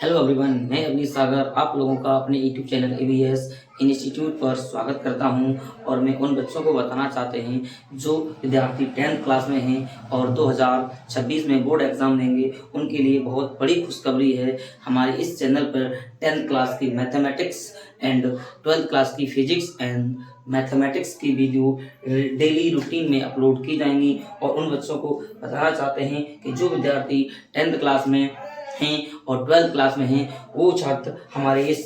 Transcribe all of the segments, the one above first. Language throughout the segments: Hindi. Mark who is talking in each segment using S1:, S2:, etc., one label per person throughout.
S1: हेलो एवरीवन, मैं अवनीश सागर आप लोगों का अपने यूट्यूब चैनल एवीएस इंस्टीट्यूट पर स्वागत करता हूं। और मैं उन बच्चों को बताना चाहते हैं जो विद्यार्थी 10th क्लास में हैं और 2026 में बोर्ड एग्ज़ाम देंगे, उनके लिए बहुत बड़ी खुशखबरी है। हमारे इस चैनल पर 10th क्लास की मैथमेटिक्स एंड 12th क्लास की फिजिक्स एंड मैथमेटिक्स की वीडियो डेली रूटीन में अपलोड की जाएंगी। और उन बच्चों को बताना चाहते हैं कि जो विद्यार्थी 10th क्लास में हैं और 12th क्लास में हैं, वो छात्र हमारे इस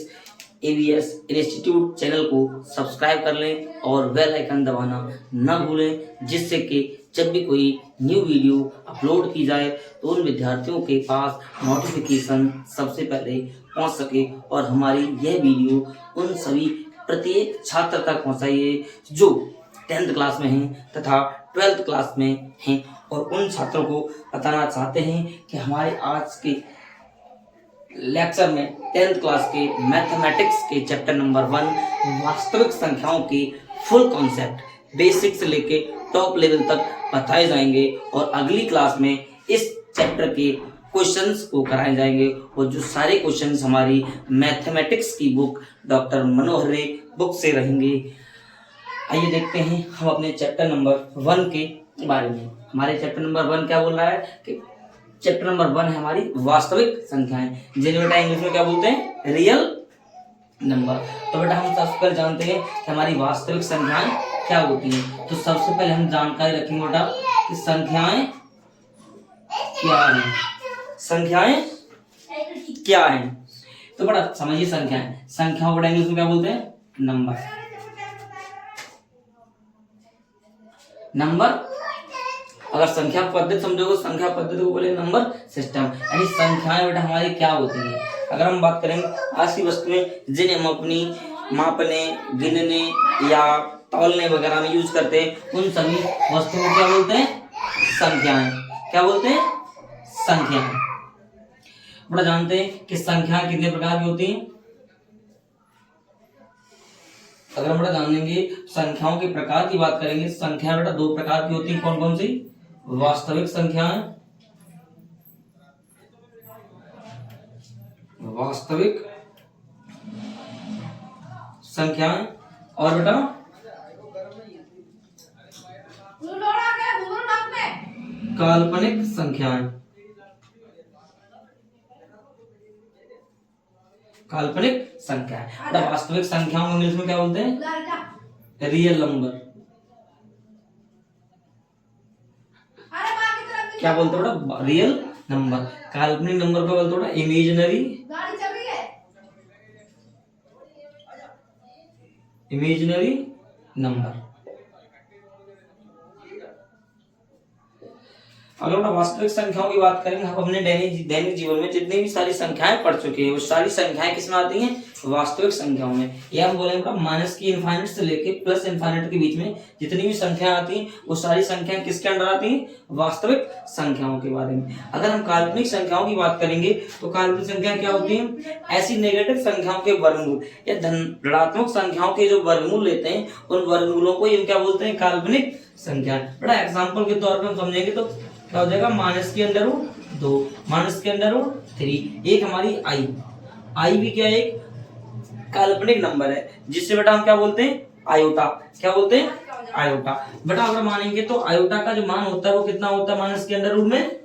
S1: एवीएस इंस्टीट्यूट चैनल को सब्सक्राइब कर लें और बेल आइकन दबाना न भूलें, जिससे कि जब भी कोई न्यू वीडियो अपलोड की जाए तो उन विद्यार्थियों के पास नोटिफिकेशन सबसे पहले पहुंच सके। और हमारी यह वीडियो उन सभी प्रत्येक छात्र तक पहुंचाइए जो 10th क्लास में हैं तथा 12th क्लास में हैं, और उन छात्रों को बताना चाहते हैं कि हमारे आज के लेक्चर में 10th क्लास के मैथमेटिक्स के चैप्टर नंबर 1 वास्तविक संख्याओं के फुल कॉन्सेप्ट बेसिक से लेके टॉप लेवल तक बताए जाएंगे। और अगली क्लास में इस चैप्टर के क्वेश्चंस को कराए जाएंगे, और जो सारे क्वेश्चंस हमारी मैथमेटिक्स की बुक डॉक्टर मनोहर रे बुक से रहेंगे। आइए देखते हैं हम अपने चैप्टर नंबर 1 के बारे में। हमारे चैप्टर नंबर 1 क्या बोल रहा है कि चैप्टर नंबर 1 है हमारी वास्तविक संख्याएं, जिन्हें बेटा इंग्लिश में क्या बोलते हैं, रियल नंबर। तो बेटा हम सबसे पहले जानते हैं कि हमारी वास्तविक संख्याएं क्या होती हैं। तो सबसे पहले हम जानकारी रखेंगे बेटा कि संख्याएं क्या हैं। संख्याएं क्या हैं तो बड़ा समझिए, संख्याओं बेटा इंग्लिश में क्या बोलते हैं, नंबर। अगर संख्या पद्धति समझोगे, संख्या पद्धति को बोले नंबर सिस्टम, यानी संख्याएं बेटा हमारी क्या होती हैं। अगर हम बात करेंगे आज की वस्तुएं जिन्हें हम अपनी मापने, गिनने या तौलने वगैरह में यूज करते हैं, उन सभी वस्तुओं को क्या बोलते हैं, संख्याएं। क्या बोलते हैं, संख्याएं। बड़ा जानते हैं कि संख्याएं कितने प्रकार की होती हैं। अगर हम बेटा जान लेंगे संख्याओं के प्रकार की बात करेंगे, संख्याएं बेटा 2 प्रकार की होती हैं। कौन कौन सी, वास्तविक संख्याएं, वास्तविक संख्याएं, और बेटा काल्पनिक संख्याएं। काल्पनिक संख्याएं बेटा वास्तविक संख्याओं को इंग्लिश में क्या बोलते हैं, रियल नंबर। क्या बोलते हो बेटा, रियल नंबर। काल्पनिक नंबर को बोलते हो बेटा इमेजिनरी, इमेजिनरी नंबर। अगर हम वास्तविक संख्याओं की बात करेंगे, हम अपने दैनिक जीवन में जितनी भी सारी संख्याएं पढ़ चुके हैं, वो सारी संख्याएं किसमें आती हैं, वास्तविक संख्याओं में। या हम बोलेंगे माइनस की इनफाइनाइट से लेके प्लस इनफाइनाइट के बीच में जितनी भी संख्याएं आती हैं, वो सारी संख्याएं किसके अंडर आती हैं, वास्तविक संख्याओं के बारे में। अगर हम काल्पनिक संख्याओं की बात करेंगे तो काल्पनिक संख्याएं क्या होती हैं, ऐसी नेगेटिव संख्याओं के वर्गमूल या ऋणात्मक संख्याओं के जो वर्गमूल लेते हैं, उन वर्गमूलों को हम क्या बोलते हैं, काल्पनिक संख्या। बड़ा एग्जाम्पल के तौर पर हम समझेंगे तो क्या हो जाएगा, माइनस के अंडर रूट 2, माइनस के अंडर रूट 3। एक हमारी आई भी क्या एक काल्पनिक नंबर है, जिससे बेटा हम क्या बोलते हैं, आयोटा। क्या बोलते हैं, आयोटा। बेटा अगर मानेंगे तो आयोटा का जो मान होता है वो कितना होता है, माइनस के अंडर रूट में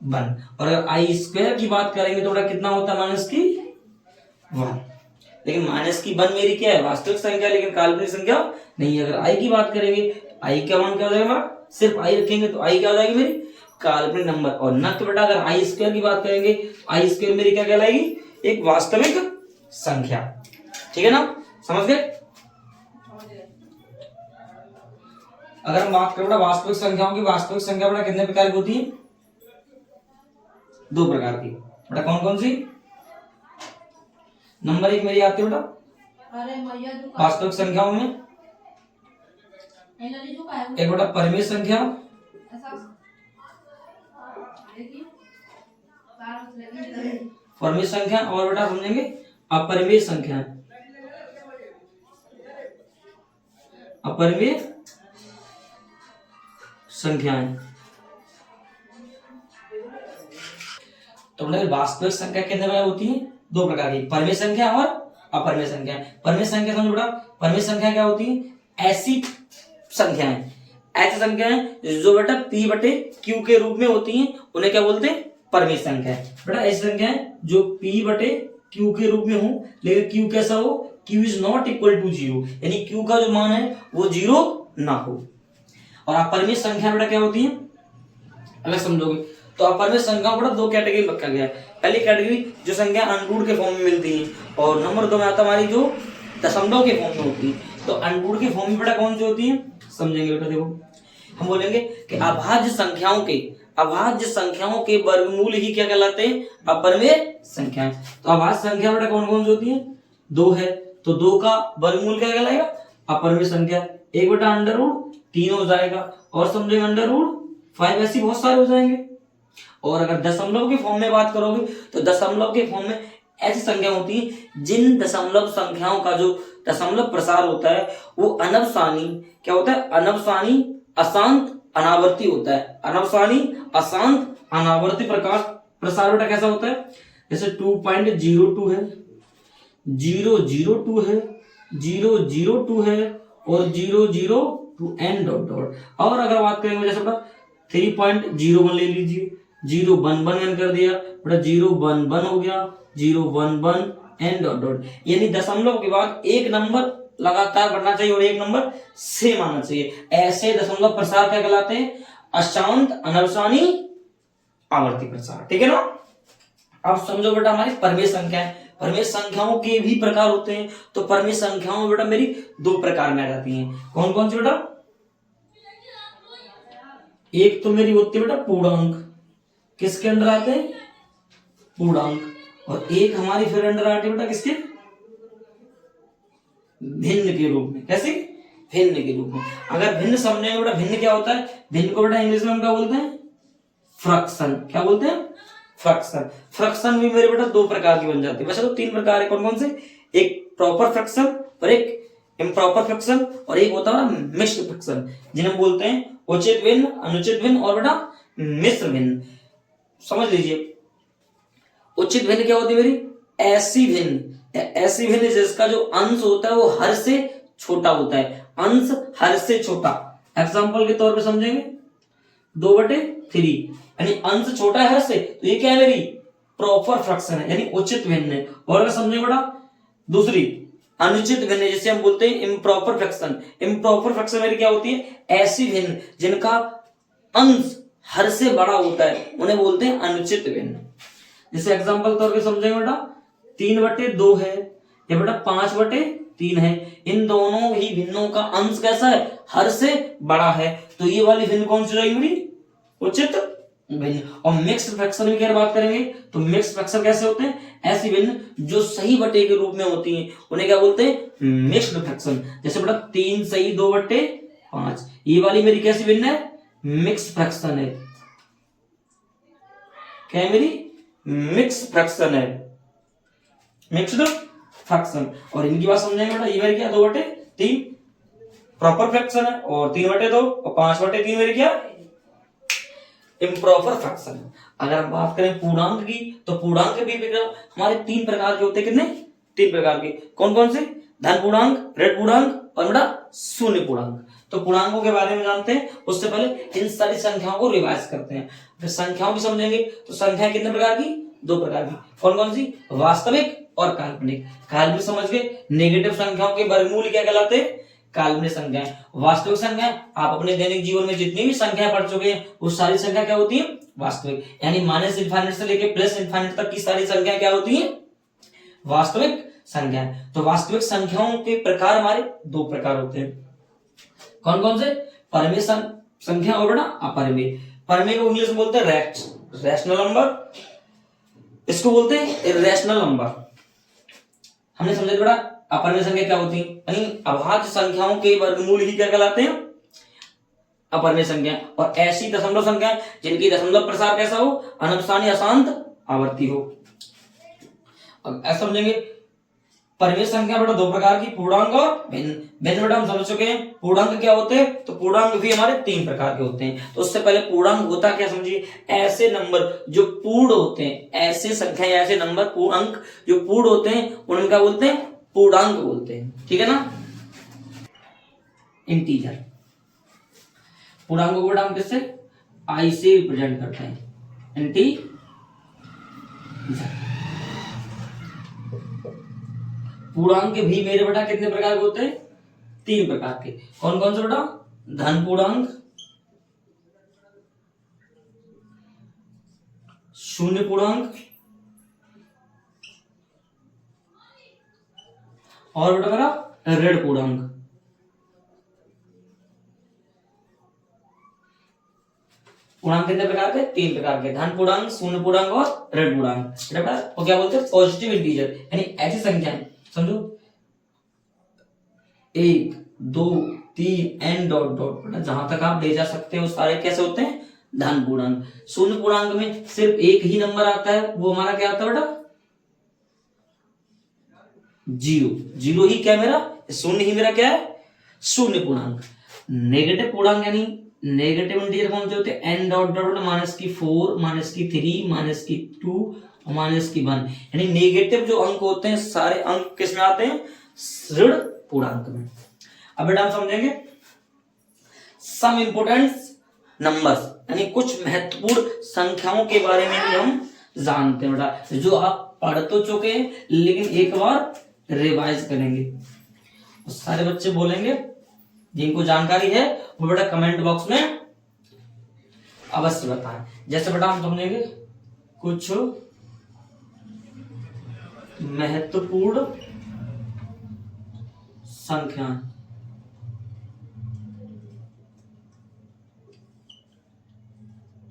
S1: 1। और अगर आई स्क्वायर की बात करेंगे तो बेटा कितना होता है, माइनस की 1। लेकिन माइनस की 1 मेरी क्या है, वास्तविक संख्या, लेकिन काल्पनिक संख्या नहीं है। अगर आई की बात करेंगे, आई का मान क्या हो जाएगा, सिर्फ आई रखेंगे तो आई क्या हो जाएगी, मेरी काल्पनिक नंबर। और न तो बेटा अगर आई स्क्वायर की बात करेंगे, आई स्क्वायर मेरी क्या कहलाएगी, एक वास्तविक संख्या। ठीक है ना, समझ गए। अगर हम बात करें वास्तविक संख्याओं की, वास्तविक संख्या बेटा कितने प्रकार की होती है, 2 प्रकार की। बेटा कौन कौन सी, नंबर 1 मेरी आती है बेटा वास्तविक संख्याओं में, एक बेटा परिमेय संख्या, परिमेय संख्या, और बेटा समझेंगे अपरिमेय संख्या। अपरिमेय संख्याएं। तो मतलब वास्तविक संख्या कितने प्रकार होती है? दो प्रकार की, परिमेय संख्या और अपरिमेय संख्या। परिमेय संख्या समझो बेटा, परिमेय संख्या क्या होती है? ऐसी संख्याएं, ऐसी संख्याएं जो बेटा p बटे q के रूप में होती हैं, उन्हें क्या बोलते हैं? परिमेय संख्या। बेटा ऐसी संख्याएं जो p बटे q के रूप में हो, लेकिन q कैसा हो? q is not equal to 0, यानी q का जो मान है वो 0 ना हो। और अपरिमेय संख्या बेटा क्या होती है? अगर समझोगे तो अपरिमेय संख्याओं को दो कैटेगरी में रखा गया है। पहली कैटेगरी जो संख्या अनरूट के फॉर्म में मिलती है, और नंबर 2 में आता हमारी जो दशमलव के फॉर्म में होती है। तो अनरूट के फॉर्म में बेटा कौन सी होती है? समझेंगे बेटा, देखो हम बोलेंगे कि अभाज्य संख्याओं के वर्गमूल ही क्या कहलाते हैं? अपरिमेय संख्याएं। तो अभाज्य संख्या बेटा कौन कौन सी होती है? 2 है, तो 2 का वर्गमूल क्या कहलाएगा? अपरिमेय संख्या। एक बेटा अंडर रूट 3 हो जाएगा, और समझेंगे अंडर रूट 5, ऐसी बहुत सारे हो जाएंगे। और अगर दशमलव के फॉर्म में बात करोगे तो दशमलव के फॉर्म में ऐसी संख्या होती है जिन दशमलव संख्याओं का जो दशमलव प्रसार होता है वो अनवसानी क्या होता है? अनवसानी अशांत अनावर्ती होता है। अनवसानी अशांत अनावर्ती प्रकाश प्रसार बेटा कैसा होता है? जैसे 2.02 है, 002 है, 002 है, और 002 एंड डॉट डॉट। और अगर बात करेंगे जैसे बेटा 3.01 ले लीजिए, 011 कर दिया बेटा, 011 हो गया, 011 एंड डॉट डॉट। यानी दशमलव के बाद एक नंबर लगातार बढ़ना चाहिए और एक नंबर सेम आना चाहिए। ऐसे दशमलव प्रसार क्या कहलाते हैं? अशांत अनवसानी आवर्ती प्रसार। ठीक है ना? अब समझो बेटा हमारी परिमेय संख्या है। परिमेय संख्याओं के भी प्रकार होते हैं। तो परिमेय संख्याओं में बेटा मेरी 2 प्रकार में आ जाती हैं। कौन कौन सी बेटा? एक तो मेरी होती है बेटा पूर्णांक, किसके अंडर आते हैं? पूर्णांक। और एक हमारी फिर अंडर आती है बेटा किसके? भिन्न के रूप में। कैसे? भिन्न के रूप में। अगर भिन्न समझेंगे बेटा, भिन्न क्या होता है? भिन्न को बेटा इंग्लिश में हम क्या बोलते हैं? फ्रैक्शन। क्या बोलते हैं? फ्रैक्शन। फ्रैक्शन भी मेरे बेटा 2 प्रकार की बन जाती है। वैसे तो 3 प्रकार है। कौन कौन से? एक प्रॉपर फ्रैक्शन और एक इम्प्रॉपर फ्रैक्शन, और एक होता है मिश्र फ्रैक्शन, जिन्हें बोलते हैं उचित भिन्न, अनुचित भिन्न और बेटा मिश्र भिन्न। समझ लीजिए, उचित भिन्न क्या होती है मेरी? ऐसी भिन्न, ऐसी भिन्न जिसका जो अंश होता है वो हर से छोटा होता है। अंश हर से छोटा। एग्जाम्पल के तौर पे समझेंगे 2/3, यानी अंश छोटा है हर से, तो ये क्या है मेरी? प्रॉपर फ्रैक्शन है, यानी उचित भिन्न है। और अगर समझेंगे बेटा दूसरी अनुचित भिन्न, जिसे हम बोलते हैं इम्प्रॉपर फ्रैक्शन। इम्प्रॉपर फ्रैक्शन मेरी क्या होती है? ऐसी भिन्न जिनका अंश हर से बड़ा होता है, उन्हें बोलते हैं अनुचित भिन्न। जैसे एग्जांपल तौर पे समझेंगे बेटा 3/2 है या बेटा 5/3 है। इन दोनों ही भिन्नों का अंश कैसा है? हर से बड़ा है। तो ये वाली भिन्न कौन सी रहेगी मेरी? उचित भिन्न। और मिक्स्ड फ्रैक्शन की अगर बात करेंगे तो मिक्स्ड फ्रैक्शन कैसे होते हैं? ऐसी भिन्न जो सही बटे के रूप में होती हैं, उन्हें क्या बोलते हैं? Mixed fraction. जैसे बेटा 3 सही 2/5, ये वाली मेरी कैसी भिन्न है? मिक्स्ड फ्रैक्शन है। क्या है मेरी? मिक्स्ड फ्रैक्शन है, मिक्स्ड फ्रैक्शन। और इनकी बात समझेंगे बेटा, ये मेरी क्या 2/3 प्रॉपर फ्रैक्शन है, और 3/2 और 5/3 मेरी क्या? Improper fraction. अगर हम बात करें पूर्णांक की, तो पूर्णांक भी हमारे 3 प्रकार के होते हैं। कितने? 3 प्रकार के। कौन कौन से? धन पूर्णांक, ऋण पूर्णांक और बेटा शून्य पूर्णांक। तो पूर्णांकों के बारे में जानते हैं, उससे पहले इन सारी संख्याओं को रिवाइज करते हैं। फिर संख्याओं की समझेंगे तो संख्या कितने प्रकार की? 2 प्रकार की। कौन कौन सी? वास्तविक और काल्पनिक। काल्पनिक समझ गए, नेगेटिव संख्याओं के वर्गमूल क्या कहलाते हैं? काल्पनिक संख्याएं। वास्तविक संख्या आप अपने दैनिक जीवन में जितनी भी संख्या पढ़ चुके हैं वो सारी संख्या क्या होती है? वास्तविक। यानी -∞ से लेकर +∞ तक की सारी संख्या क्या होती है? वास्तविक संख्याएं। तो वास्तविक संख्याओं के प्रकार हमारे 2 प्रकार होते हैं। कौन कौन से? परिमेय संख्या और बेटा अपरिमेय। परिमेय को इंग्लिश में बोलते हैं रैशनल नंबर, इसको बोलते हैं इर्रेशनल नंबर। हमने समझा बेटा अपरिमेय संख्या क्या होती है? यानी अभाज्य संख्याओं के वर्गमूल ही क्या कहलाते हैं? अपरिमेय संख्या। और ऐसी दशमलव संख्या जिनकी दशमलव प्रसार कैसा हो? अनवसानी अशांत आवर्ती हो। अब ऐसा समझेंगे परिमेय संख्या बेटा दो प्रकार की, पूर्णांक और भिन्न। भिन्न बेटा हम समझ चुके हैं। पूर्णांक क्या होते हैं, तो पूर्णांक भी हमारे तीन प्रकार के होते हैं। तो उससे पहले पूर्णांक होता क्या समझिए, ऐसे नंबर जो पूर्ण होते हैं, ऐसे संख्या या ऐसे नंबर पूर्णांक जो पूर्ण होते हैं उन्हें क्या बोलते हैं, पूर्णांक बोलते हैं। ठीक है ना। इंटीजर पूर्णांक को बेटा हम किससे, आई से रिप्रेजेंट करते हैं, इंटीजर। पूर्णांक भी मेरे बेटा कितने प्रकार के होते हैं, तीन प्रकार के। कौन कौन से बेटा, धन पूर्णांक, शून्य पूर्णांक और बेटा मेरा ऋण पूर्णांक। पूर्णांक कितने प्रकार के, तीन प्रकार के, धन पूर्णांक, शून्य पूर्णांक और ऋण पूर्णांक। बेटा वो क्या बोलते हैं, पॉजिटिव इंटीजर, यानी ऐसी संख्याएं समझो 1 2 3 एन डॉट डॉट, बेटा जहां तक आप ले जा सकते हो सारे कैसे होते हैं, धन पूर्णांक। शून्य पूर्णांक में सिर्फ एक ही नंबर आता है, वो हमारा क्या आता है बेटा, जीरो। जीरो ही क्या मेरा, शून्य ही मेरा क्या है, शून्य पूर्णांक। नेगेटिव पूर्णांक यानी नेगेटिव इंटीजर कौन से होते हैं, एन डॉट डॉट -4 -3 -2 -1, यानी नेगेटिव जो अंक होते हैं सारे अंक किसमें आते हैं, ऋण पूर्णांक में। अब बेटा हम समझेंगे सम इंपोर्टेंट नंबर्स, यानी कुछ महत्वपूर्ण संख्याओं के बारे में भी हम जानते हैं बेटा, जो आप पढ़ तो चुके हैं लेकिन एक बार रिवाइज करेंगे। सारे बच्चे बोलेंगे जिनको जानकारी है वो बेटा कमेंट बॉक्स में अवश्य बताएं। जैसे बेटा हम समझेंगे कुछ महत्वपूर्ण संख्या,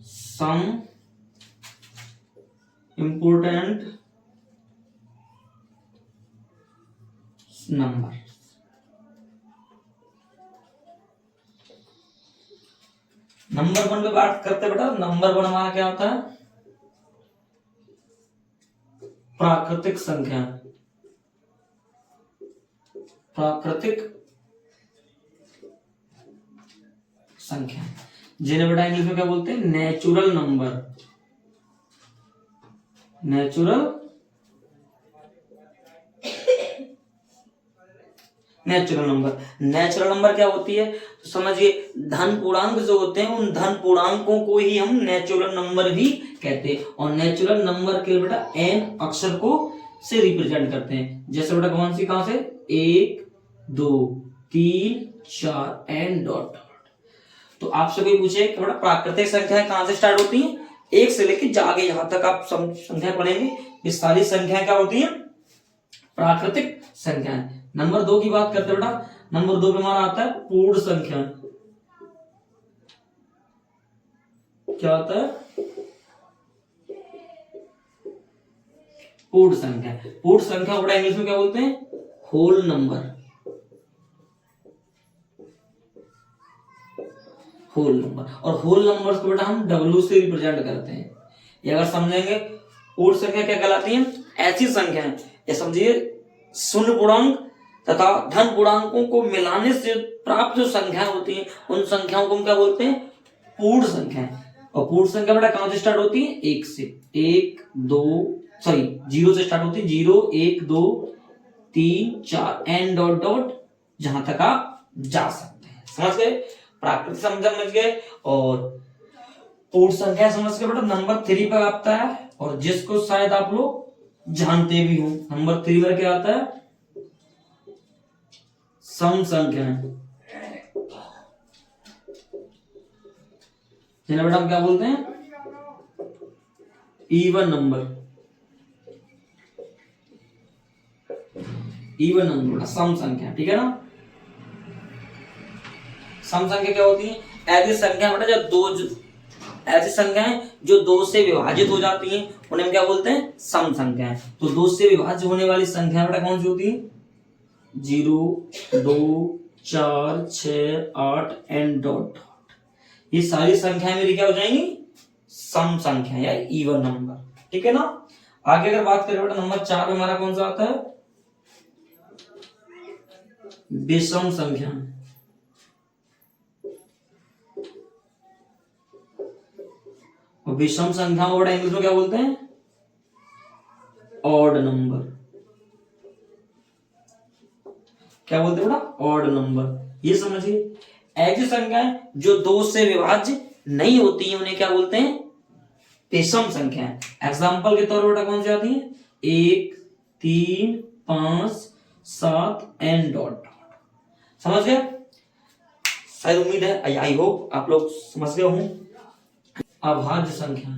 S1: सम इंपोर्टेंट नंबर। नंबर 1 पे बात करते बेटा। नंबर 1 हमारा क्या होता है, प्राकृतिक संख्या। प्राकृतिक संख्या जिन्हें बेटा इंग्लिश में क्या बोलते हैं, natural number. Natural number. Natural number क्या होती है, तो समझिए धन पूर्णांक जो होते हैं उन धन पूर्णांकों को ही हम नेचुरल नंबर भी कहते हैं। और नेचुरल नंबर के बेटा एन अक्षर को से रिप्रेजेंट करते हैं। जैसे बेटा कौन सी, कहां से, 1 2 3 4 एन डॉट डॉट। तो आपसे कोई पूछे कि बेटा प्राकृतिक संख्याएं कहां से स्टार्ट होती हैं, 1 से लेकर आगे जहां तक आप संख्या पढ़ेंगे ये सारी संख्याएं क्या होती हैं, प्राकृतिक संख्याएं। नंबर 2 की बात करते बेटा। नंबर 2 पे हमारा आता है पूर्ण संख्या। क्या आता है, पूर्ण संख्या। पूर्ण संख्या बेटा इंग्लिश में क्या बोलते हैं, होल नंबर। Whole number. और होल नंबर्स को बेटा हम डब्ल्यू से रिप्रेजेंट करते हैं। ये अगर समझेंगे पूर्ण संख्या क्या कहलाती है, ऐसी संख्याएं, ये समझिए शून्य पूर्णांक तथा धन पूर्णांकों को मिलाने से प्राप्त जो संख्याएं होती हैं उन संख्याओं को हम क्या बोलते हैं, पूर्ण संख्याएं। और पूर्ण संख्या बेटा कहां से स्टार्ट होती है, 1 से, 0 से स्टार्ट होती है, 0 1 2 3 4 एन डॉट डॉट जहां तक आप जा सकते हैं। समझ गए, प्राकृतिक संख्या समझ गए और पूर्ण संख्या समझ गए बेटा। नंबर 3 पर आता है और जिसको शायद आप लोग जानते भी हो। नंबर 3 पर क्या आता है, सम संख्या। जिन्हें बेटा हम क्या बोलते हैं, इवन नंबर। इवन नंबर सम संख्या, ठीक है ना। सम संख्या क्या होती है, ऐसी संख्या बेटा जब ऐसी संख्याएं जो 2 से विभाजित हो जाती हैं उन्हें हम क्या बोलते हैं, सम संख्याएं। तो 2 से विभाजित होने वाली संख्या बेटा कौन सी होती है, 0 2 4 6 8 एन डॉट। ये सारी संख्याएं मेरी क्या हो जाएंगी, सम संख्या या इवन नंबर, ठीक है ना। आगे अगर बात करें बेटा नंबर 4 में हमारा कौन सा आता है, विषम संख्या। और विषम संख्या को बड़ा इंग्लिश में क्या बोलते हैं? Odd number. क्या बोलते हैं बेटा? Odd number. ये समझिए, ऐसी संख्याएं जो 2 से विभाज्य नहीं होती हैं उन्हें क्या बोलते हैं? विषम संख्याएं। एग्जाम्पल के तौर पर बेटा कौन सी आती है? 1, 3, 5, 7 एंड डॉट डॉट। समझ गए? शायद उम्मीद है, आई होप आप लोग समझ गए हों। अभाज्य संख्या।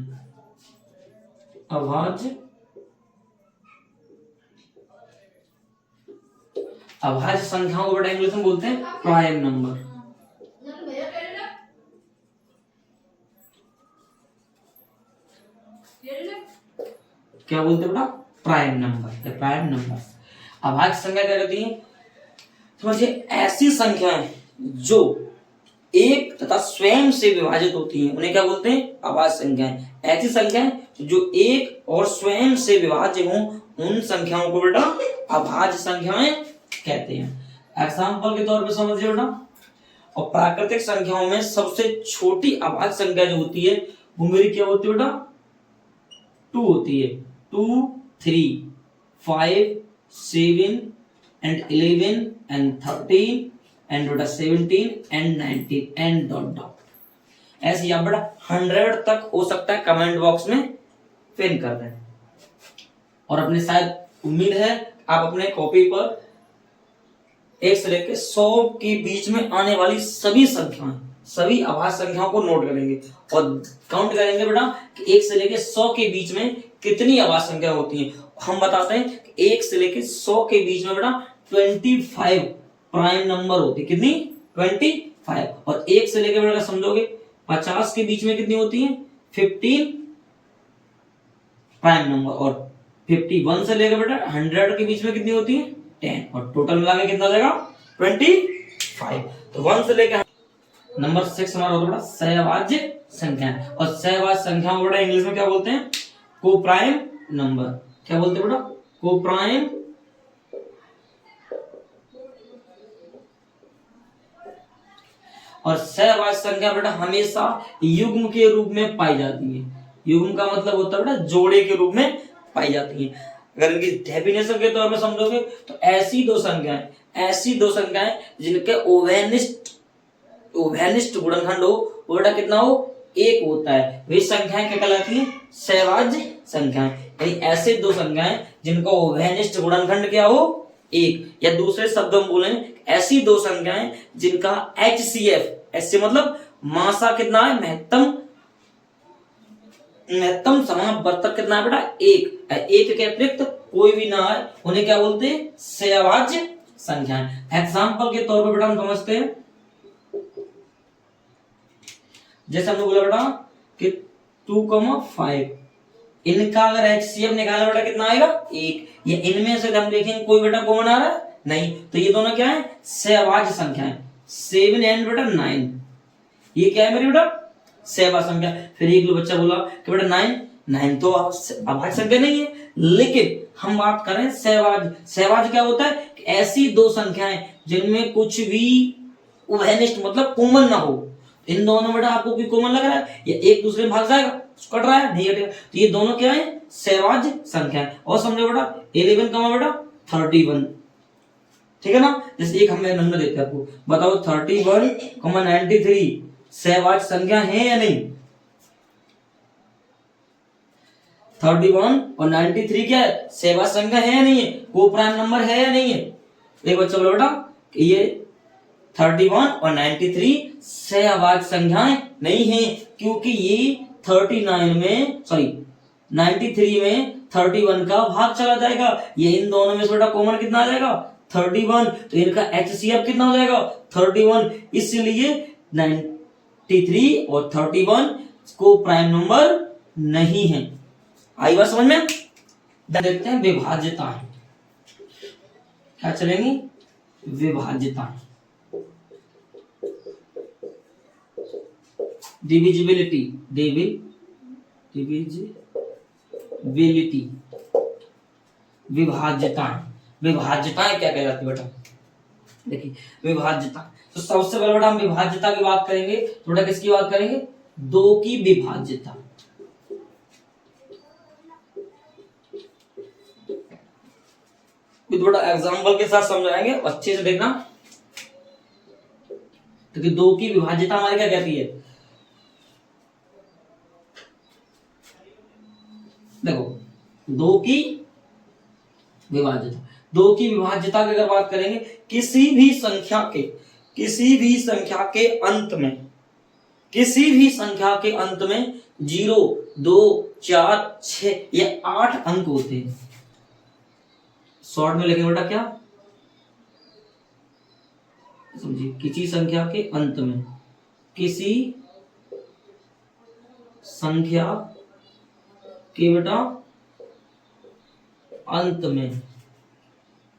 S1: अभाज्य संख्याओं को बेटा इंग्लिश में बोलते हैं प्राइम नंबर। क्या बोलते हैं बेटा? Prime number. Prime number. अभाज्य संख्या क्या कहती है? समझिए, ऐसी संख्याएं जो एक तथा स्वयं से विभाजित होती हैं उन्हें क्या बोलते हैं? अभाज्य संख्याएं। ऐसी संख्याएं जो एक और स्वयं से विभाज्य हों उन संख्याओं को बेटा अभाज्य संख्याएं कहते हैं। एग्जाम्पल के तौर पर समझिए बेटा, और प्राकृतिक संख्याओं में सबसे छोटी अभाज्य संख्या जो होती है वो मेरी क्या होती है बेटा? 2 होती है। 2, 3, 5, 7 and 11 and 13 and बेटा 17 and 19 and डॉट डॉट। ऐसे या बेटा 100 तक हो सकता है, कमेंट बॉक्स में पिन कर दें। और अपने शायद उम्मीद है आप अपने कॉपी पर 1 से लेकर 100 के बीच में आने वाली सभी संख्याएं, सभी अभाज्य संख्याओं को नोट करेंगे और काउंट करेंगे बेटा कि 1 से लेकर 100 के बीच में कितनी अभाज्य संख्या होती हैं। हम बताते हैं कि 1 से लेकर 100 के बीच में बेटा 25 प्राइम नंबर होती है। कितनी? 25। और 1 से लेकर बेटा समझोगे 50 के बीच में कितनी होती है? 15 प्राइम नंबर। और 51 से लेकर बेटा 100 के बीच में कितनी होती है? 10। और टोटल मिला के कितना आ जाएगा? 25। तो 1 से लेकर नंबर 6 हमारा होता है सहभाज्य संख्या। और सहभाज्य संख्याओं को बेटा इंग्लिश में क्या बोलते हैं? Coprime number. क्या बोलते हैं बेटा? कोप्राइम। और सहभाज्य संख्या बेटा हमेशा युग्म के रूप में पाई जाती है। युग्म का मतलब होता है बेटा जोड़े के रूप में पाई जाती है। अगर इनकी डेफिनेशन के तौर पर समझोगे तो ऐसी दो संख्याएं जिनके ओवेनिस्ट गुणनखंड हो वो बेटा कितना हो? 1 होता है, वे संख्याएं क्या कहलाती हैं? सहभाज्य संख्याएं। यानी ऐसे दो संख्याएं जिनका ओवेनिस्ट गुणनखंड क्या हो? 1। या दूसरे शब्दों में बोले ऐसी दो संख्याएं जिनका HCF, ऐसे मतलब मासा कितना है? महत्तम समावर्तक कितना है बेटा? 1 के अतिरिक्त कोई भी ना है, उन्हें क्या बोलते हैं? सहभाज्य संख्याएं। एग्जाम्पल के तौर पर बेटा हम समझते हैं, जैसे हमने बोला बेटा कि 2,5, इनका अगर HCF निकाला बेटा कितना आएगा? 1। ये इनमें से हम देखेंगे कोई बेटा कॉमन आ रहा है? नहीं। तो ये दोनों क्या है? सहभाज्य संख्याएं। 7 एंड बेटा 9, ये क्या है मेरी बेटा? सहभाज्य संख्या। फिर एक बच्चा बोला कि बेटा 9 तो अभाज्य संख्या नहीं है, लेकिन हम बात करें सहभाज्य। सहभाज्य क्या होता है? ऐसी दो संख्याएं जिनमें कुछ भी उभयनिष्ठ मतलब कॉमन ना हो। इन दोनों में आपको कोई कॉमन लग रहा है या एक दूसरे में भाग जाएगा? कट रहा है? नहीं कटेगा। तो ये दोनों क्या है? सहभाज्य संख्याएं। और समझो बेटा 11 का बेटा 31, ठीक है ना? जैसे एक हमें नंबर देते हैं आपको, बताओ 31,93 सहभाज्य संख्या है या नहीं? 31 और 93 क्या है? सहभाज्य संख्या है या नहीं है? को प्राइम नंबर है या नहीं है? एक बच्चा बोला बेटा कि ये 31 और 93 सहभाज्य संख्याएं नहीं है, क्योंकि ये 93 में 31 का भाग चला जाएगा। ये इन दोनों में से बेटा कॉमन कितना आ जाएगा? 31। तो इनका HCF कितना हो जाएगा? 31। इसलिए 93 और 31 को प्राइम नंबर नहीं है। आई बात समझ में? देखते हैं विभाज्यताएं क्या चलेंगी। विभाज्यताएं, डिविजिबिलिटी, विभाज्यताएं क्या कहलाती है बेटा? देखिए विभाज्यता, तो सबसे पहले बेटा हम विभाज्यता की बात करेंगे, थोड़ा किसकी बात करेंगे, 2 की विभाज्यता। थोड़ा एग्जाम्पल के साथ समझाएंगे, अच्छे से देखना। क्योंकि 2 की विभाज्यता हमारी क्या कहती है, देखो 2 की विभाज्यता, 2 की विभाज्यता की अगर बात करेंगे, किसी भी संख्या के अंत में, किसी भी संख्या के अंत में 0, 2, 4, 6 या 8 अंक होते हैं। शॉर्ट में लिखेंगे बेटा क्या, समझिए, किसी संख्या के अंत में, किसी संख्या के बेटा अंत में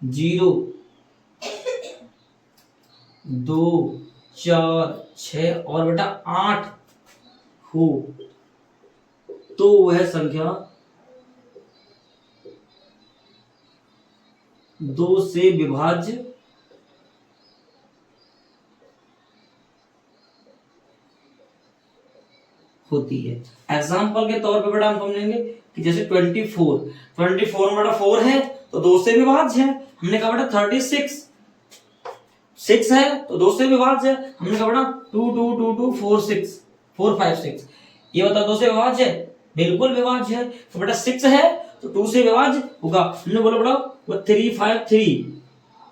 S1: 0, 2, 4, 6 और बेटा 8 हो तो वह संख्या 2 से विभाज्य होती है। एग्जाम्पल के तौर पे बेटा हम समझेंगे कि जैसे 24 में बेटा 4 है तो 2 से विभाज्य है। हमने कहा बेटा 36 6 है तो 2 से विभाज्य है। हमने कहा बेटा 2 2 2 2 4 6 4 5 6, ये बता 2 से विभाज्य है, बिल्कुल विभाज्य है। तो बेटा 6 है तो 2 से विभाज्य होगा। हमने बोला बेटा 3 5 3,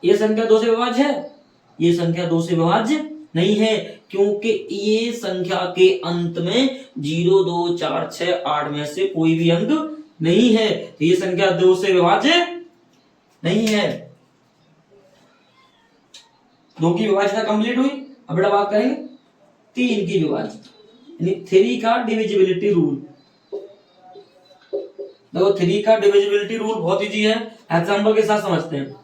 S1: ये संख्या 2 से विभाज्य है, ये संख्या 2 से विभाज्य नहीं है, क्योंकि ये संख्या के अंत में 0 2 4 6 8 में से कोई भी अंक नहीं है, तो ये संख्या 2 से विभाज्य नहीं है। 2 की विभाज्यता कंप्लीट हुई। अब बेटा बात करेंगे 3 की विभाज्यता, यानी 3 का डिविजिबिलिटी रूल। देखो 3 का डिविजिबिलिटी रूल बहुत इजी है, एग्जांपल के साथ समझते हैं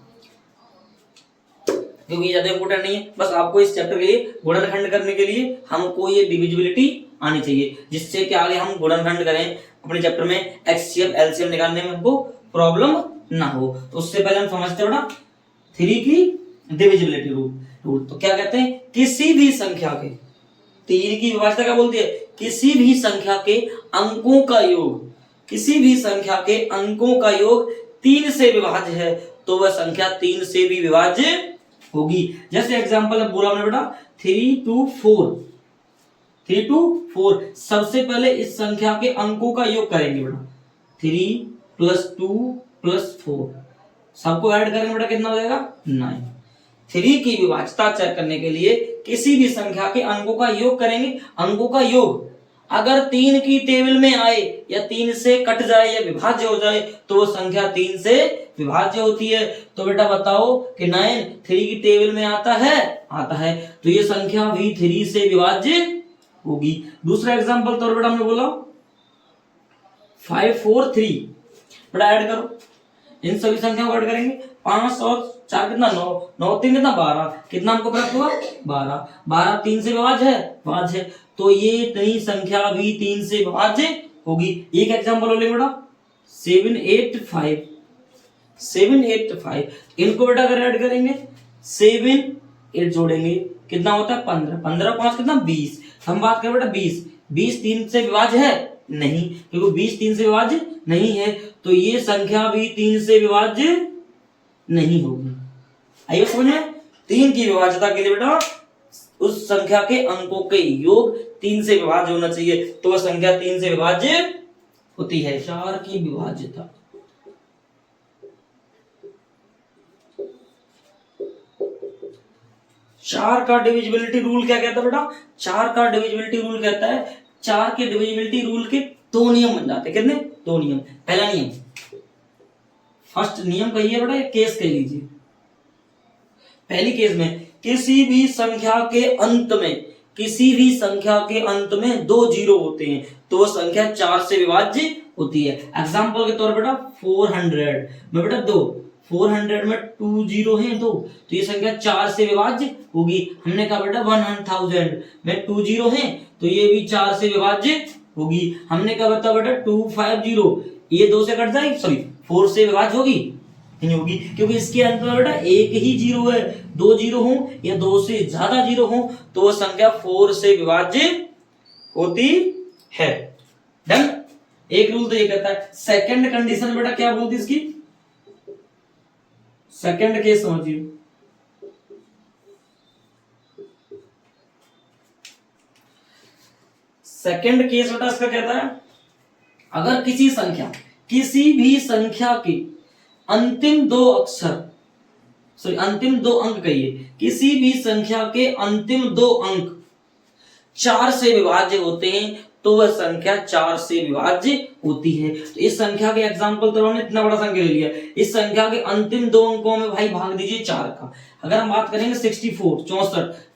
S1: क्योंकि ज्यादा इंपोर्टेंट नहीं है। बस आपको इस चैप्टर के लिए गुणनखंड करने के लिए हमको ये डिविजिबिलिटी आनी चाहिए, जिससे कि आगे हम गुणनखंड करें अपने चैप्टर में एचसीएफ एलसीएम निकालने में हमको प्रॉब्लम ना हो। तो उससे पहले हम समझते हैं बेटा 3 की डिविजिबिलिटी रूल। तो क्या कहते हैं, किसी भी संख्या के, 3 की विभाज्यता क्या बोलती है, किसी भी संख्या के अंकों का योग, किसी भी संख्या के अंकों का योग 3 से विभाज्य है तो वह संख्या 3 से भी विभाज्य होगी। जैसे एग्जांपल है बोला हमने बेटा 3 2 4, 3 2 4। सबसे पहले इस संख्या के अंकों का योग करेंगे बेटा, 3 + 2 + 4, सबको ऐड करेंगे बेटा कितना हो जाएगा 9। 3 की विभाज्यता चेक करने के लिए किसी भी संख्या के अंकों का योग करेंगे। अंकों का योग अगर 3 की टेबल में आए या 3 से कट जाए या विभाज्य हो जाए तो वो संख्या 3 से विभाज्य होती है। तो बेटा बताओ कि 9 3 की टेबल में आता है तो ये संख्या भी 3 से विभाज्य होगी। दूसरा एग्जांपल तौर बेटा हमने बोला 5 4 3, बेटा ऐड करो, इन सभी संख्याओं को ऐड करेंगे, 5 और 4 कितना 9, 9 3 कितना 12, कितना हमको प्राप्त हुआ 12, 12 3 से विभाज्य है, तो ये नई संख्या भी 3 से विभाज्य होगी। एक एग्जांपल हो लेंगे बेटा 7 8 5, 7 8 5, इनको बेटा अगर ऐड करेंगे 7 8 जोड़ेंगे कितना होता है 15, 15 5 कितना 20। हम बात करें बेटा 20 3 से विभाज्य है नहीं, क्योंकि 20 3 से विभाज्य नहीं है तो ये संख्या भी 3 से विभाज्य नहीं होगी। आइए समझ में, 3 की विभाज्यता के लिए बेटा उस संख्या के अंकों के योग 3 से विभाज्य होना चाहिए तो वह संख्या 3 से विभाज्य होती है। 4 की विभाज्यता, चार का डिविजिबिलिटी रूल क्या कहता है बेटा, 4 का डिविजिबिलिटी रूल कहता है 4 के डिविजिबिलिटी रूल के 2 नियम बन जाते हैं। कितने, 2 नियम। पहला नियम, फर्स्ट नियम कहिए बेटा, ये केस कह लीजिए। पहली केस में किसी भी संख्या के अंत में, किसी भी संख्या के अंत में 2 जीरो होते हैं तो वह संख्या 4 से विभाज्य होती है। एग्जांपल के तौर बेटा 400 में बेटा 2, 400 में 2 जीरो हैं 2 तो ये संख्या 4 से विभाज्य होगी। हमने कहा बेटा 1000 में 2 जीरो हैं तो ये भी 4 से विभाज्य होगी। हमने कहा बेटा 250, ये 2 से कट जाएगी, सॉरी 4 से विभाज्य होगी, नहीं होगी, क्योंकि इसके अंत में बेटा एक ही जीरो है। दो जीरो हो या दो से ज्यादा जीरो हो तो वह संख्या 4 से विभाज्य होती है। डन। एक रूल तो ये कहता है। सेकंड कंडीशन बेटा क्या बोलती इसकी, सेकंड केस समझिए। सेकंड केस बेटा इसका कहता है, अगर किसी भी संख्या के अंतिम दो अक्षर अंतिम दो अंक कहिए, किसी भी संख्या के अंतिम दो अंक 4 से विभाज्य होते हैं तो वह संख्या 4 से विभाज्य होती है। तो इस संख्या के एग्जांपल तो हमने इतना बड़ा संख्या ले लिया, इस संख्या के अंतिम दो अंकों में भाई भाग दीजिए 4 का। अगर हम बात करेंगे 64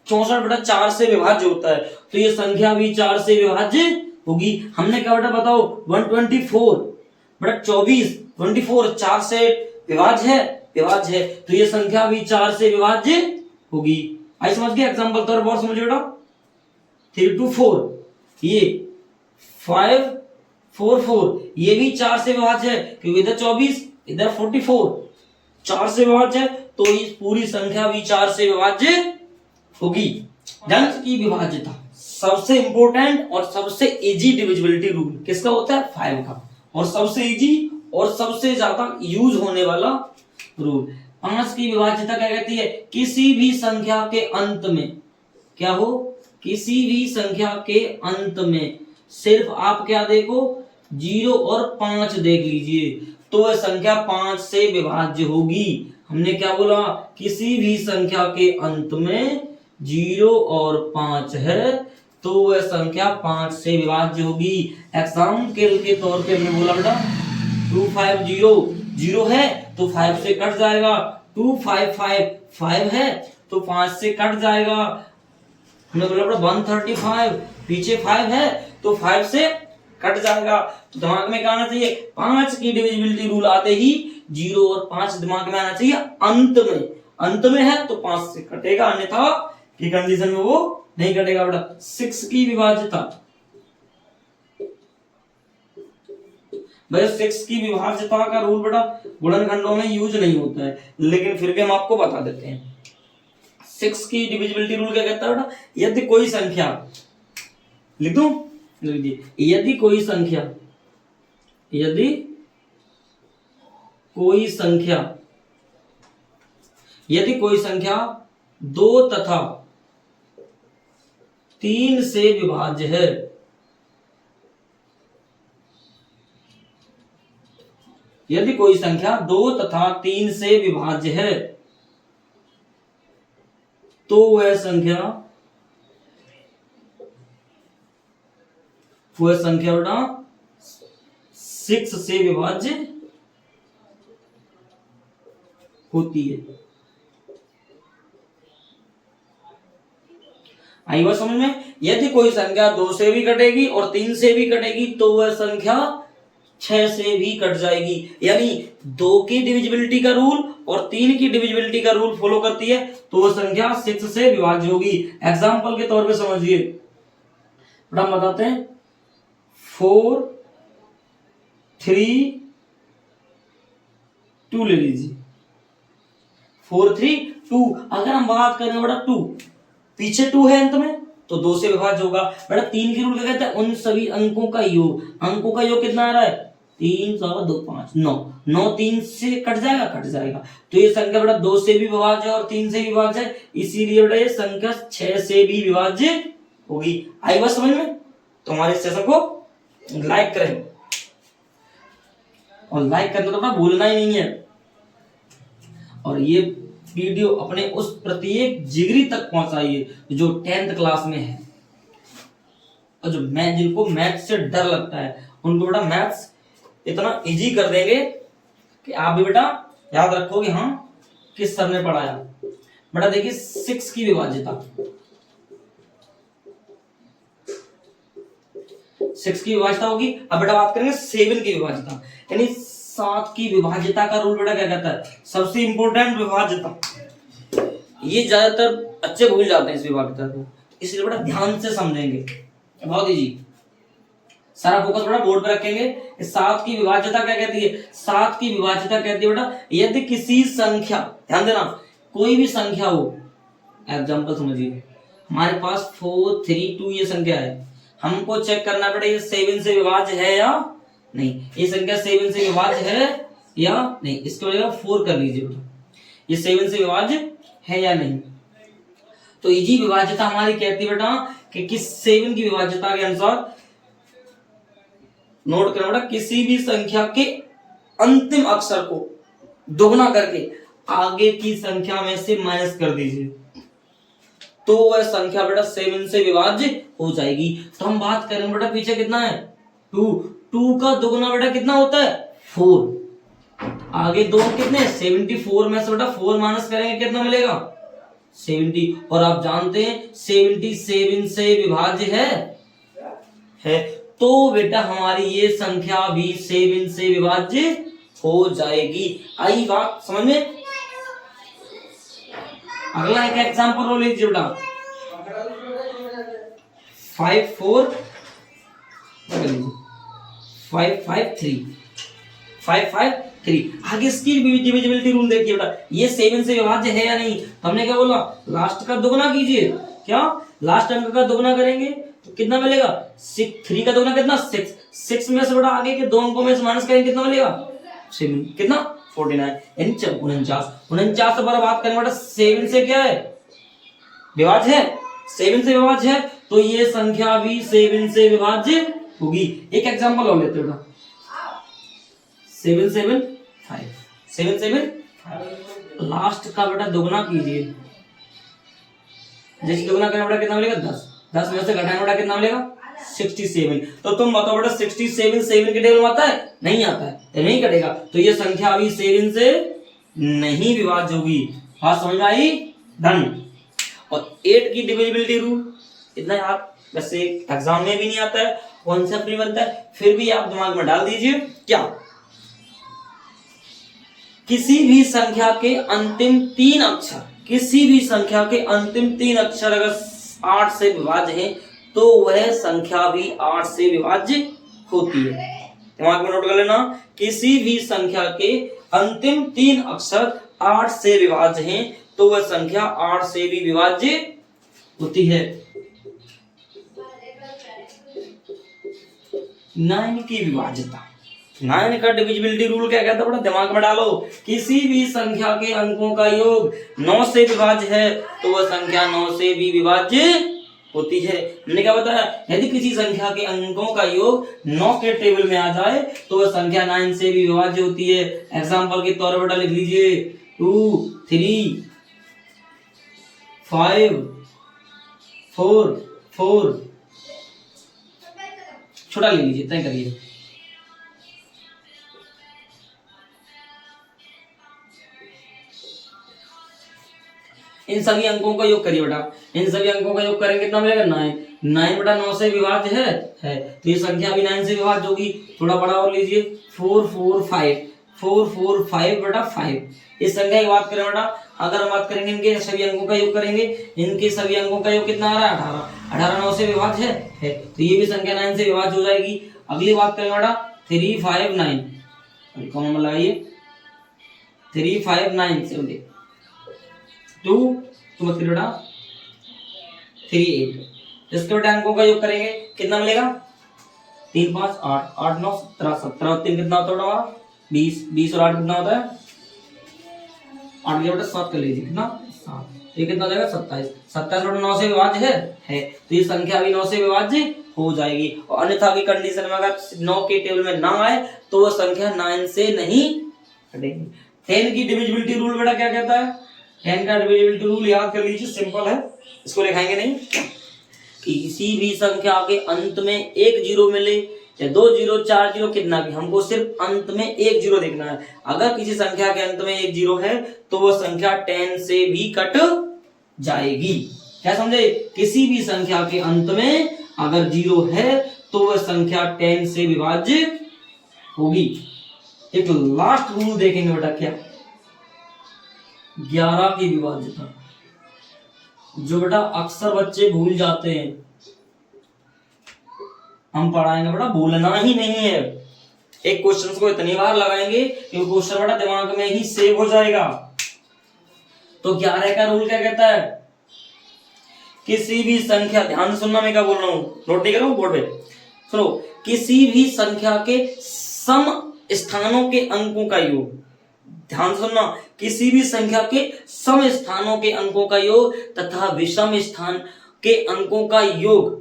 S1: 64 बेटा 4 से विभाज्य होता है, तो ये संख्या भी 4 से विभाज्य होगी। हमने क्या बेटा बताओ 124 बेटा 24 4 से विभाज्य है, तो ये संख्या भी 4 से विभाज्य होगी। आई समझ गए। एग्जांपल तौर पर समझिए बेटा 324 ये 544 ये भी 4 से विभाज्य है, क्योंकि इधर 24 इधर 44 4 से विभाज्य है, तो इस पूरी संख्या भी 4 से विभाज्य होगी। अंक की विभाज्यता सबसे इंपॉर्टेंट और सबसे इजी डिविजिबिलिटी रूल किसका होता है, 5 का, और सबसे इजी और सबसे ज्यादा यूज होने वाला रूल। 5 की विभाज्यता क्या कहती है, किसी भी संख्या के अंत में क्या हो, किसी भी संख्या के अंत में सिर्फ आप क्या देखो 0 और 5 देख लीजिए, तो वह संख्या 5 से विभाज्य होगी। हमने क्या बोला, किसी भी संख्या के अंत में 0 और 5 है तो वह संख्या 5 से विभाज्य होगी। एग्जाम्पल के तौर पे हमने बोला बेटा 250 0 है तो 5 से कट जाएगा, 255 5 है तो 5 से कट जाएगा। हमने बोला बेटा 135 पीछे 5 है तो 5 से कट जाएगा। तो दिमाग में क्या आना चाहिए, 5 की डिविजिबिलिटी रूल आते ही 0 और 5 दिमाग में आना चाहिए। अंत में है तो 5 से कटेगा, अन्यथा की कंडीशन में वो नहीं कटेगा बेटा। 6 की विभाज्यता, भाई 6 की विभाज्यता का रूल बेटा गुणनखंडों में यूज नहीं होता है, लेकिन फिर भी हम आपको बता देते हैं। 6 की डिविजिबिलिटी रूल क्या कहता है बेटा, यदि कोई संख्या, लिख दूं, यदि कोई संख्या 2 तथा 3 से विभाज्य है, यदि कोई संख्या 2 तथा 3 से विभाज्य है तो वह संख्या बेटा 6 से विभाज्य होती है। आई बात समझ में। यदि कोई संख्या 2 से भी कटेगी और 3 से भी कटेगी तो वह संख्या 6 से भी कट जाएगी। यानी 2 की डिविजिबिलिटी का रूल और 3 की डिविजिबिलिटी का रूल फॉलो करती है तो वह संख्या 6 से विभाज्य होगी। एग्जाम्पल के तौर पे समझिए, हम बताते हैं 4 3 2 ले लीजिए, 4 3 2। अगर हम बात करें बेटा 2 पीछे 2 है अंत में तो 2 से विभाज्य होगा। बेटा 3 की रूल क्या कहता है, उन सभी अंकों का योग कितना आ रहा है, 3 7 2 5 9 3 से कट जाएगा। तो ये संख्या बेटा 2 से भी विभाज्य और 3 से भी विभाज्य है, इसीलिए बेटा ये संख्या 6 से भी विभाज्य होगी। आई बात समझ में। तो हमारे सेशन को लाइक करें, और लाइक करना तो बेटा भूलना ही नहीं है, और ये वीडियो अपने उस प्रत्येक जिगरी तक पहुंचाइए जो 10th क्लास में है, और जो जिनको मैथ्स से डर लगता है उनको बेटा मैथ्स इतना इजी कर देंगे कि आप भी बेटा याद रखोगे हाँ किस सर ने पढ़ाया। बेटा देखिए 6 की विभाज्यता, 6 की विभाज्यता होगी। अब बेटा बात करेंगे 7 की विभाज्यता, यानी 7 की विभाज्यता का रूल बेटा क्या कहता है, सबसे इंपॉर्टेंट विभाज्यता। ये ज्यादातर बच्चे भूल जाते हैं इस विभाज्यता को, इसलिए बेटा ध्यान से समझेंगे, बहुत इजी। सारा फोकस बेटा बोर्ड पे रखेंगे। 7 की विभाज्यता क्या कहती है? 7 की विभाज्यता कहती है बेटा यदि किसी संख्या, ध्यान देना, कोई भी संख्या हो, एग्जांपल समझिए हमारे पास 4 3 2 ये संख्या है, हमको चेक करना पड़ेगा ये 7 से विभाज्य है या नहीं। ये संख्या 7 से विभाज्य है या नहीं, इसके वजह 4 कर लीजिए बेटा, ये 7 से विभाज्य है या नहीं। तो इजी विभाज्यता हमारी कहती है बेटा कि किस 7 की विभाज्यता के अनुसार, नोट करना बेटा, किसी भी संख्या के अंतिम अक्षर को दोगुना करके आगे की संख्या में से माइनस कर दीजिए तो वह संख्या बेटा 7 से विभाज्य हो जाएगी। तो हम बात करें बेटा पीछे कितना है 2, 2 का दोगुना बेटा कितना होता है 4, आगे दो कितने 74 में से बेटा 4 माइनस करेंगे कितना मिलेगा 70, और आप जानते हैं 77 से विभाज्य है तो बेटा हमारी ये संख्या भी 7 से विभाज्य हो जाएगी। आई बात समझ में? अगला एक एग्जांपल लो लीजिए बेटा 5 4 5 5 3 5 5 3। आगे इसकी डिविजिबिलिटी रूल देखिए बेटा, ये 7 से विभाज्य है या नहीं। हमने क्या बोला, लास्ट का दोगुना कीजिए, क्या लास्ट अंक का दोगुना करेंगे तो कितना मिलेगा 6, 3 का दोगुना कितना 6, 6 में से बेटा आगे के दो अंकों में से माइनस करेंगे कितना मिलेगा 7, कितना 49, 49 से बात करेंगे बेटा 7 से क्या है विभाज्य है, 7 से विभाज्य है तो ये संख्या भी 7 से विभाज्य होगी। एक एग्जांपल और लेते बेटा 7 7 5 7 7 5, लास्ट का बेटा दोगुना कीजिए, जैसे दोगुना करें बेटा कितना मिलेगा 10, 10 में से घटाएं बेटा कितना मिलेगा 67। तो तुम बताओ बेटा 67 7 के टेबल में आता है? नहीं आता है, तो नहीं कटेगा, तो ये संख्या अभी 7 से नहीं विभाज्य होगी। बात समझ में आई? डन। और 8 की डिविजिबिलिटी रूल इतना याद, वैसे एग्जाम में भी नहीं आता है, कॉन्सेप्ट नहीं बनता है, फिर भी आप दिमाग में डाल दीजिए। क्या किसी भी संख्या के अंतिम 3 अक्षर, किसी भी संख्या के अंतिम 3 अक्षर अगर 8 से विभाज्य है तो वह संख्या भी 8 से विभाज्य होती है। दिमाग में नोट कर लेना, किसी भी संख्या के अंतिम 3 अक्षर 8 से विभाज्य हैं तो वह संख्या 8 से भी विभाज्य होती है। 9 की विभाज्यता, 9 का डिविजिबिलिटी रूल क्या कहता है बेटा, दिमाग में डालो, किसी भी संख्या के अंकों का योग 9 से विभाज्य है तो वह संख्या 9 से भी विभाज्य होती है। मैंने क्या बताया, यदि किसी संख्या के अंकों का योग 9 के टेबल में आ जाए तो वह संख्या 9 से भी विभाज्य होती है। एग्जांपल के तौर पर बेटा लिख लीजिए 2 3 5 4 4, छोटा ले लीजिए, तय करिए। इन सभी अंकों का योग करिए बेटा, इन सभी अंकों का योग करेंगे कितना मिलेगा 9, 9 बेटा 9 से विभाज्य है तो ये संख्या भी 9 से विभाज्य होगी। थोड़ा बड़ा और लीजिए 4 4 5 4 4 5 बेटा 5। इस संख्या की बात करें बेटा, अगर हम बात करेंगे इनके सभी अंकों का योग करेंगे, इनके सभी अंकों का योग कितना आ रहा है 18, 18 9 से विभाज्य है तो ये भी संख्या 9 से विभाज्य हो जाएगी। अगली बात करें बेटा 3 5 9, कौन नंबर लगाइए 3 5 9 7 2 मत करिए बेटा 3 8। इसके बेटा अंकों का योग करेंगे कितना मिलेगा 3 5 8 8 9 17 17 और 3 कितना होता है हमारा 20, 20 और 8 कितना होता है 8 के बेटा 7 कर लीजिए, कितना 7, ये कितना हो जाएगा 27, 27 बेटा 9 से विभाज्य है तो ये संख्या भी 9 से विभाज्य हो जाएगी। और अन्यथा की कंडीशन में अगर 9 के टेबल में ना आए तो वह संख्या 9 से नहीं हटेगी। 10 की डिविजिबिलिटी रूल बेटा क्या कहता है, 10 का डिविजिबिलिटी रूल याद कर लीजिए, सिंपल है, इसको लिखाएंगे नहीं। किसी भी संख्या के अंत में एक जीरो मिले या 2 जीरो 4 जीरो कितना भी, हमको सिर्फ अंत में एक जीरो देखना है। अगर किसी संख्या के अंत में एक जीरो है तो वह संख्या 10 से भी कट जाएगी। क्या समझे, किसी भी संख्या के अंत में अगर जीरो है तो वह संख्या 10 से विभाज्य होगी। एक लास्ट रूल देखेंगे बेटा, क्या 11 की विभाज्यता, जो बेटा अक्सर बच्चे भूल जाते हैं। हम पढ़ाएंगे बेटा, भूलना ही नहीं है। एक क्वेश्चन को इतनी बार लगाएंगे कि वो क्वेश्चन बेटा दिमाग में ही सेव हो जाएगा। तो 11 का रूल क्या कहता है? किसी भी संख्या, ध्यान से सुनना मैं क्या बोल रहा हूं, नोट नहीं कर रहा हूं बोर्ड पे, सुनो। किसी भी संख्या के सम स्थानों के अंकों का योग, ध्यान से सुनना, किसी भी संख्या के सम स्थानों के अंकों का योग तथा विषम स्थान के अंकों का योग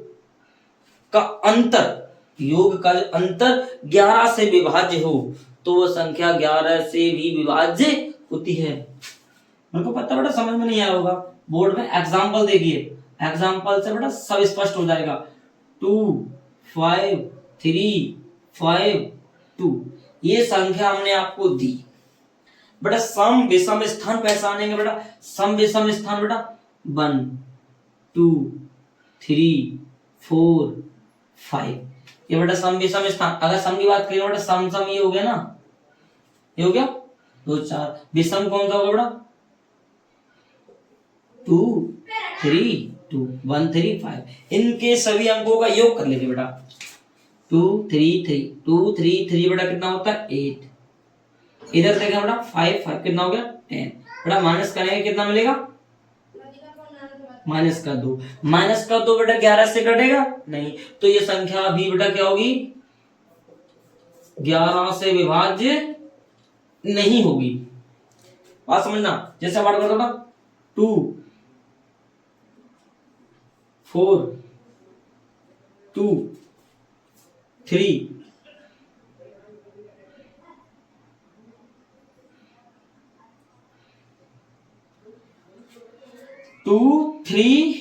S1: का अंतर, योग का अंतर 11 से विभाज्य हो तो वह संख्या 11 से भी विभाज्य होती है। मेरे को पता बेटा समझ में नहीं आया होगा, बोर्ड में एग्जाम्पल देखिए, एग्जाम्पल से बेटा सब स्पष्ट हो जाएगा। 2 5 3 5 2 ये संख्या हमने आपको दी बेटा। सम विषम स्थान पहचानेंगे बेटा, सम विषम स्थान बेटा 1 2 3 4 5, ये बेटा सम विषम स्थान। अगर सम की बात करें बेटा, सम सम ये हो गया ना, ये हो गया 2 4। विषम कौन सा होगा बेटा? 2 3 2 1 3 5। इनके सभी अंकों का योग कर लीजिए बेटा। 2 3 3 2 3 3 बेटा कितना होता है? 8। इधर देखें बेटा 5 5 कितना हो गया? 10। बेटा माइनस करेंगे कितना मिलेगा? माइनस का 2। माइनस का 2 बेटा 11 से कटेगा नहीं, तो ये संख्या भी बेटा क्या होगी? 11 से विभाज्य नहीं होगी। बात समझना, जैसे बात करता ना 2 4 2 3 2 3,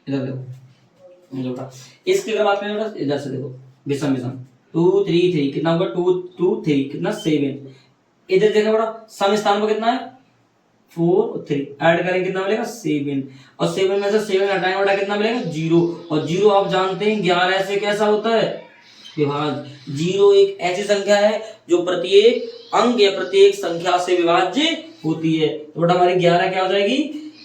S1: इधर देखो, इसकी अगर बात करें इधर से देखो, विषम विषम 2 3 3 कितना होगा? 2 2 3 कितना? 7। इधर देखो बेटा सम स्थान पर कितना है? 4 और 3 ऐड करेंगे कितना मिलेगा? 7। और 7 में से 7 हटाएंगे बेटा कितना मिलेगा? 0। और 0 आप जानते हैं 11 से कैसा होता है? विभाज्य। 0 एक ऐसी संख्या है जो प्रत्येक अंक या प्रत्येक संख्या से विभाज्य होती है। तो बेटा हमारी 11 क्या हो जाएगी?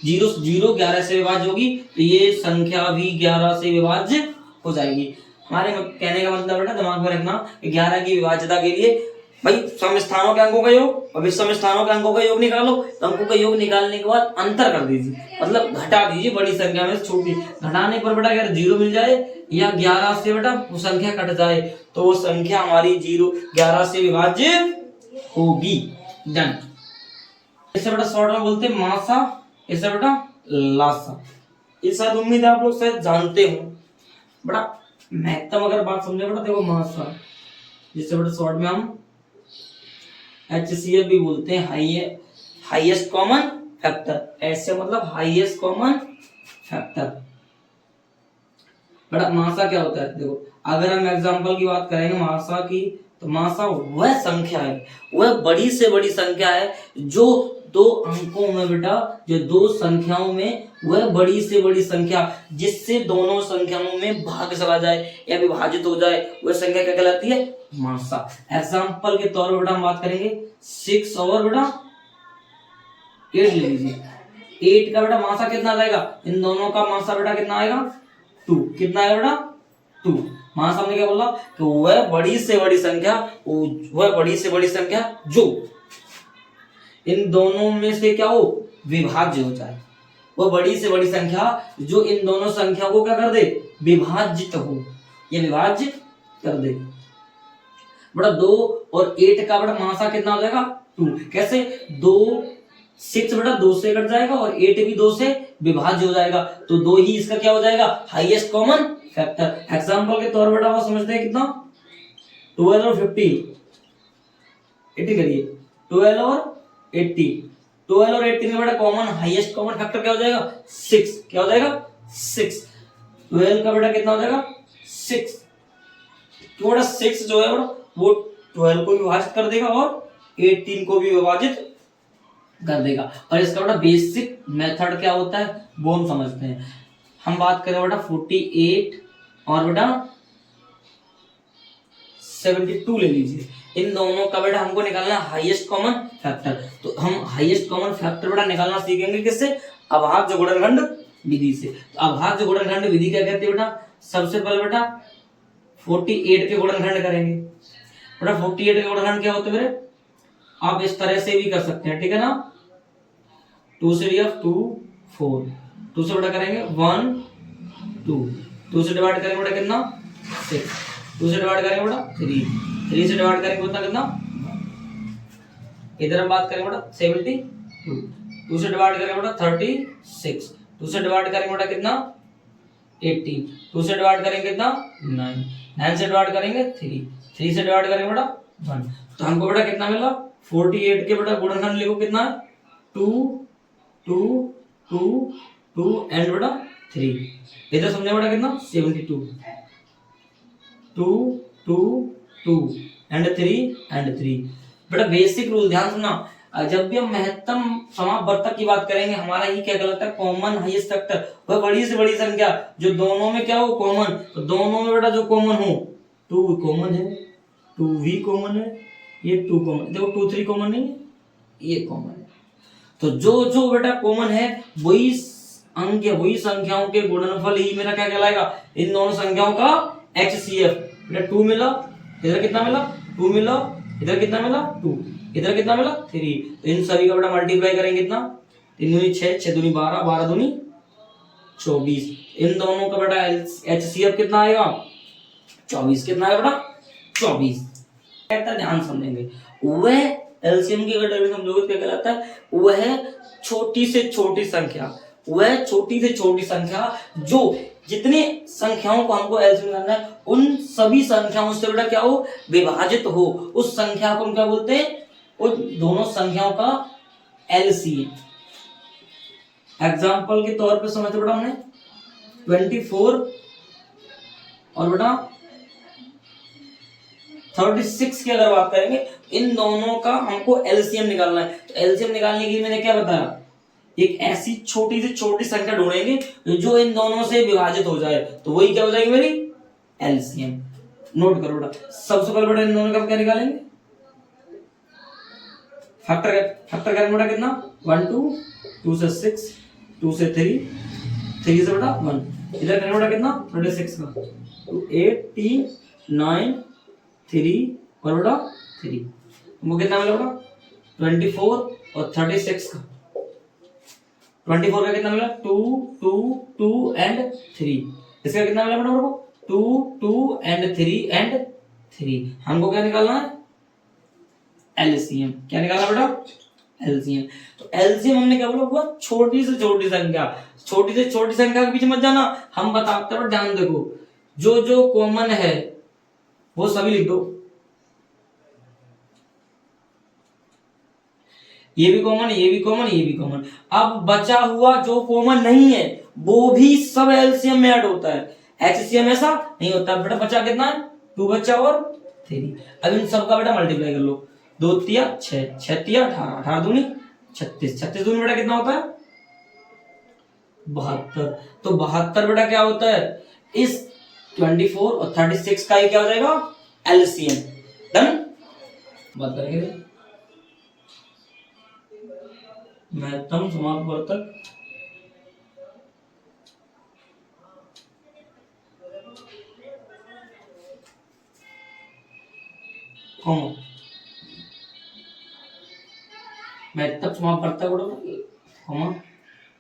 S1: 0 0 11 से विभाज्य होगी, तो ये संख्या भी 11 से विभाज्य हो जाएगी। हमारे कहने का मतलब बेटा दिमाग में रखना, 11 की विभाज्यता के लिए भाई सम स्थानों के अंकों का योग और विषम स्थानों के अंकों का योग निकालो। तो अंकों का योग निकालने के बाद अंतर कर दीजिए, मतलब घटा दीजिए बड़ी संख्या में से छोटी। घटाने पर बेटा अगर 0 मिल जाए या 11 से बेटा वो संख्या कट जाए तो वो संख्या हमारी 11 से विभाज्य होगी। डन। इसे बेटा शॉर्ट में बोलते हैं मासा, इसे बेटा लासा। ये शायद उम्मीद है आप लोग शायद जानते हो बेटा। महत्तम अगर बात समझे बेटा, देखो मासा जिससे बेटा शॉर्ट में हम HCF भी बोलते हैं, हाईएस्ट कॉमन फैक्टर। ऐसे मतलब हाईएस्ट कॉमन फैक्टर। बेटा मासा क्या होता है? देखो अगर हम एग्जांपल की बात करेंगे मासा की, तो मासा वह संख्या है, वह बड़ी से बड़ी संख्या है जो दो अंकों में बेटा, जो दो संख्याओं में वह बड़ी से बड़ी संख्या जिससे दोनों संख्याओं में भाग चला जाए या विभाजित हो जाए, वह संख्या क्या कहलाती है? मासा। एग्जांपल के तौर पर बेटा हम बात करेंगे 6 और बेटा 8 ले लीजिए। 8 का बेटा मासा कितना आ जाएगा? इन दोनों का मासा बेटा कितना आएगा? 2। कितना आएगा बेटा? 2। मासा हमने क्या बोला कि वह बड़ी से बड़ी संख्या, वह बड़ी से बड़ी संख्या जो इन दोनों में से क्या हो? विभाज्य हो जाए। वह बड़ी से बड़ी संख्या जो इन दोनों संख्या को क्या कर दे? विभाजित हो, ये विभाज्य कर दे। बेटा 2 और 8 का बेटा मासा कितना हो जाएगा? 2। कैसे? 6 बेटा 2 से कट जाएगा और 8 भी 2 से विभाज्य हो जाएगा, तो 2 ही इसका क्या हो जाएगा? Highest common factor. एग्जांपल के तौर पर बेटा समझते हैं कितना? 12 और 50 80 करिए। 12 और 80, 12 और 80 में बेटा कॉमन हाईएस्ट कॉमन फैक्टर क्या हो जाएगा? 6। क्या हो जाएगा? 6। 12 का बेटा कितना हो जाएगा? 6। तो बेटा 6 जो है वो 12 को विभाजित कर देगा और 18 को भी विभाजित कर देगा। और इसका बेटा बेसिक मेथड क्या होता है वो हम समझते हैं। हम बात करें बेटा 48 और बेटा 72 ले लीजिए। इन दोनों का बेटा हमको निकालना हाईएस्ट कॉमन फैक्टर। तो हम हाईएस्ट कॉमन फैक्टर बेटा निकालना सीखेंगे किससे? अभाज्य गुणनखंड विधि से। तो अभाज्य गुणनखंड विधि क्या कहते हैं बेटा? सबसे पहले बेटा 48 के गुणनखंड करेंगे बेटा। 48 के गुणनखंड क्या होते हैं मेरे? आप इस तरह से भी कर सकते हैं, ठीक है ना। 2 से डिवाइड 2 4, 2 से बड़ा करेंगे 1 2, 2 से डिवाइड करेंगे बेटा कितना 6, 2 से डिवाइड करेंगे बेटा 3, 3 से डिवाइड करेंगे उतना कितना। इधर हम बात करेंगे बेटा 72, 2 से डिवाइड करेंगे बेटा 36, 2 से डिवाइड करेंगे बेटा कितना 18, 2 से डिवाइड करेंगे कितना 9, 9 से डिवाइड करेंगे 3, 3 से डिवाइड करेंगे बेटा 1। तो हमको बेटा कितना मिला 48 के बेटा गुणनखंड लिखो कितना है 2 2 2 2 एंड बेटा 3। इधर समझे बेटा कितना 72, 2 2 2 एंड 3 बेटा। बेसिक रूल ध्यान सुनना, जब भी हम महत्तम समापवर्तक की बात करेंगे हमारा ही क्या कहलाता है कॉमन हाईएस्ट फैक्टर, वह बड़ी से बड़ी संख्या जो दोनों में क्या हो कॉमन। तो दोनों में बेटा जो कॉमन हो 2 कॉमन है, 2 भी कॉमन है, ये 2 कॉमन, देखो 2 3 कॉमन नहीं है, ये कॉमन है। तो जो जो बेटा कॉमन है वही अंक वही संख्याओं के गुणनफल ही मेरा क्या कहलाएगा, इन दोनों संख्याओं का HCF। बेटा 2 मिला, इधर कितना मिला 2 मिला, इधर कितना मिला 2, इधर कितना मिला 3। तो इन सभी का बेटा मल्टीप्लाई करेंगे कितना 3 दूनी 6, 6 दूनी 12, 12 दूनी 24। इन दोनों का बेटा HCF कितना आएगा 24। कितना आएगा बेटा 24। ध्यान समझेंगे, वह एलसीएम की अगर समझोगे क्या कहलाता है, वह छोटी से छोटी संख्या, वह छोटी से छोटी संख्या जो जितने संख्याओं को हमको एलसीएम करना है उन सभी संख्याओं से बेटा क्या हो विभाजित हो, उस संख्या को हम क्या बोलते हैं, उन दोनों संख्याओं का एलसीएम। एग्जांपल के तौर पे समझते बेटा हमने 24 और बेटा 36 की अगर बात करेंगे, इन दोनों का हमको एलसीएम निकालना है। तो एलसीएम निकालने के लिए मैंने क्या बताया, एक ऐसी छोटी से छोटी संख्या ढूंढेंगे जो इन दोनों से विभाजित हो जाए, तो वही क्या हो जाएगी मेरी एलसीएम। नोट करो बेटा, सबसे पहले बेटा इन दोनों का क्या निकालेंगे फैक्टर करेंगे बेटा कितना 1 2, 2 से 6, 2 से 3, 3 से बेटा 1, इधर करेंगे बेटा कितना 36 का 2 8 3 9 3 और बेटा 3, वो कितना मिला बेटा 24 और 36 का 24 का कितना मिला 2 2 2 एंड 3, इसका कितना मिला बेटा 2 2 एंड 3 हमको क्या निकालना है एलसीएम। क्या निकालना बेटा एलसीएम। तो एलसीएम हमने क्या बोला हुआ छोटी से छोटी संख्या, छोटी से छोटी संख्या के बीच मत जाना, हम बताते हैं ध्यान देखो, जो जो कॉमन है वो सभी लिख दो, ये भी कॉमन, ये भी कॉमन, ये भी कॉमन। अब बचा हुआ जो कॉमन नहीं है वो भी सब एलसीएम में ऐड होता है, एचसीएम ऐसा नहीं होता। बेटा बचा कितना है 2 बचा और 3। अब इन सबका बेटा मल्टीप्लाई कर लो, 2 तिया 6, 6 तिया 18, 18 दूनी 36, 36 दूनी बेटा कितना होता है 72। तो 72 बेटा क्या होता है इस 24 और 36 का ही क्या हो जाएगा एलसीएम। डन। बात करेंगे महत्तम समापवर्तक महत्तम समापवर्तक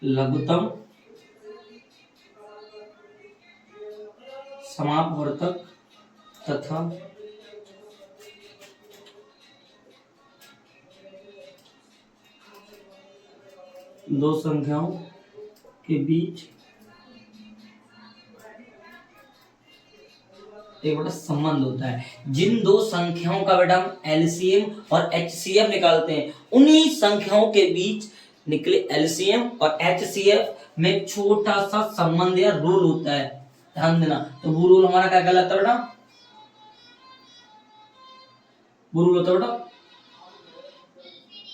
S1: लघुत्तम समापवर्तक तथा दो संख्याओं के बीच एक बड़ा संबंध होता है। जिन दो संख्याओं का बेटा हम एलसीएम और एचसीएफ निकालते हैं, उन्हीं संख्याओं के बीच निकले एलसीएम और एचसीएफ में छोटा सा संबंध या रूल होता है, ध्यान देना। तो वो रूल हमारा क्या कहलाता है बेटा, वो रूल होता है बेटा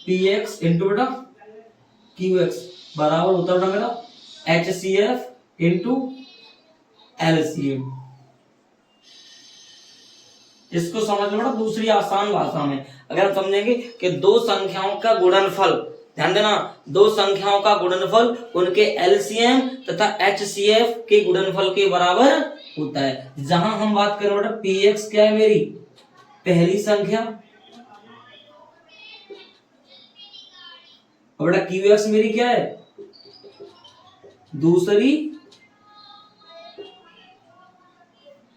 S1: px इंटू बेटा qx बराबर होता है मेरा HCF इंटू LCM। इसको समझ लो बेटा दूसरी आसान भाषा में, अगर हम समझेंगे कि दो संख्याओं का गुणनफल ध्यान देना, दो संख्याओं का गुणनफल उनके एलसीएम तथा एचसीएफ के गुणनफल के बराबर होता है। जहां हम बात करें बेटा पीएक्स क्या है, मेरी पहली संख्या, और बेटा क्यूएक्स मेरी क्या है, दूसरी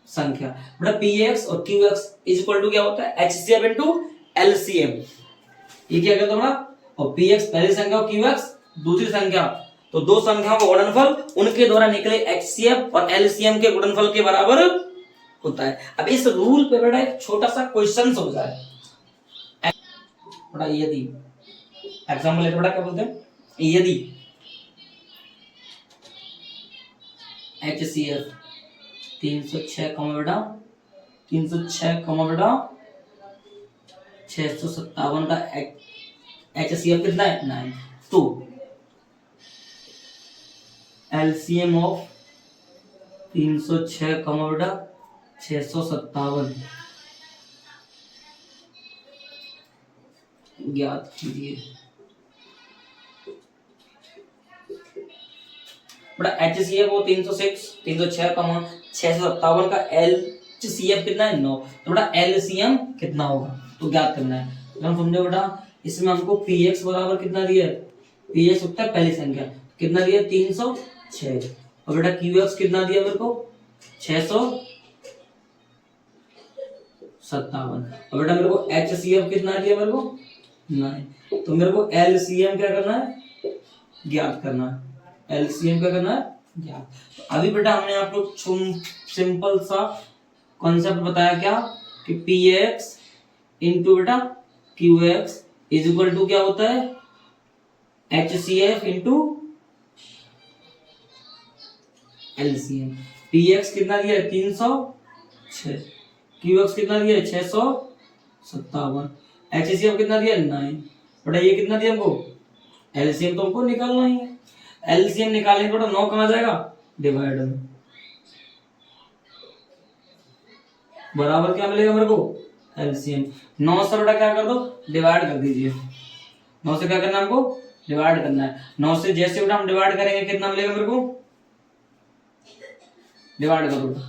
S1: संख्या। बेटा पीएक्स और क्यूएक्स इज इक्वल टू क्या होता है, एचसीएफ इनटू एलसीएम। ये क्या कहता है, और पीएक्स पहली संख्या और क्यूएक्स दूसरी संख्या, तो दो संख्याओं का गुणनफल उनके द्वारा निकले एचसीएफ और एलसीएम के गुणनफल के बराबर होता है। अब इस रूल पे बेटा एक छोटा सा क्वेश्चन हो जाए, बेटा यदि एग्जाम्पल लेते बेटा क्या बोलते हैं, यदि एचसीएफ 306 बेटा 657 का एचसीएफ कितना है 9, तो एलसीएम ऑफ 306 बेटा 657 ज्ञात कीजिए। बेटा एचसीएफ वो 306 कमा 657 का एलसीएफ कितना है 9, तो बेटा एलसीएम कितना होगा तो ज्ञात करना है। तो हम समझो बेटा इसमें हमको पीएक्स बराबर कितना दिया है, पीएक्स होता है पहली संख्या, कितना दिया 306, और बेटा क्यूएक्स कितना दिया मेरे को 657, और बेटा मेरे को एचसीएफ कितना दिया मेरे को 9, तो मेरे को एलसीएम क्या करना है, ज्ञात करना है। एलसीएम क्या करना है, ज्ञात। तो अभी बेटा हमने आपको सिंपल सा कॉन्सेप्ट बताया क्या, कि पीएक्स इंटू बेटा क्यूएक्स इज इक्वल टू क्या होता है, एचसीएफ इंटू एलसीएम। पीएक्स कितना दिया है 306, क्यूएक्स कितना दिया है 657, एचसीएफ कितना दिया है 9, बेटा ये कितना दिया हमको, एलसीएम तो हमको निकालना ही है। एलसीएम निकालने पर 9 कहाँ जाएगा, डिवाइड में, बराबर क्या मिलेगा मेरे को, एलसीएम। 9 से बेटा क्या कर दो, डिवाइड कर दीजिए। 9 से क्या करना है हमको, डिवाइड करना है। 9 से जैसे बेटा हम डिवाइड करेंगे कितना मिलेगा मेरे को, डिवाइड करो बेटा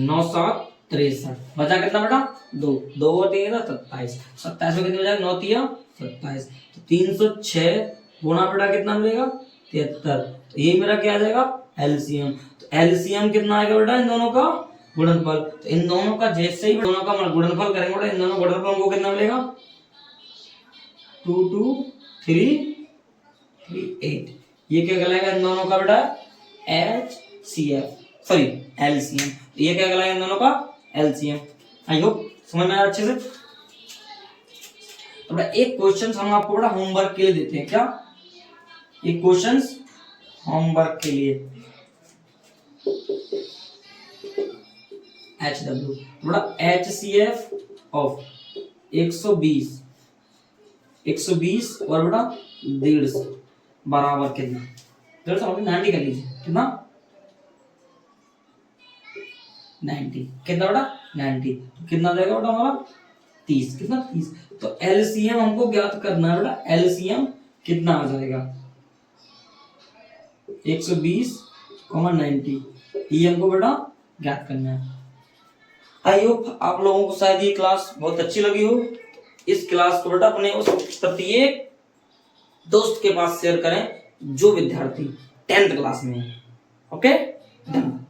S1: 9 7 63, बचा कितना बेटा 2, 2 और 3 27, 27 में कितने हो जाएगा 9 3 27, तो 306 गुणा बेटा कितना मिलेगा 73, तो ये मेरा क्या आ जाएगा एलसीएम। तो एलसीएम कितना आएगा बेटा इन दोनों का गुणनफल, तो इन दोनों का जैसे ही दोनों का गुणनफल करेंगे बेटा, इन दोनों गुणनफल को कितना मिलेगा 2238, ये क्या कहलाएगा इन दोनों का बेटा एचसीएफ, सॉरी एलसीएम, ये क्या कहलाएगा इन दोनों का एलसीएम। आई होप समझ में आया अच्छे से। तो बेटा एक क्वेश्चन हम आपको बेटा होमवर्क के लिए देते हैं, क्या ये क्वेश्चंस होमवर्क के लिए, HW बड़ा HCF ऑफ 120 और बेटा 150 बराबर कितना, 150 90 कर लीजिए, कितना 90, कितना बेटा 90, कितना जाएगा बेटा हमारा 30, कितना 30। तो एलसीएम हमको ज्ञात करना है बेटा, एलसीएम कितना आ जाएगा 120,90, ये हमको बेटा ज्ञात करना है। आई होप आप लोगों को शायद ये क्लास बहुत अच्छी लगी हो। इस क्लास को बेटा अपने उस प्रत्येक दोस्त के पास शेयर करें जो विद्यार्थी 10th क्लास में है। ओके, धन्यवाद।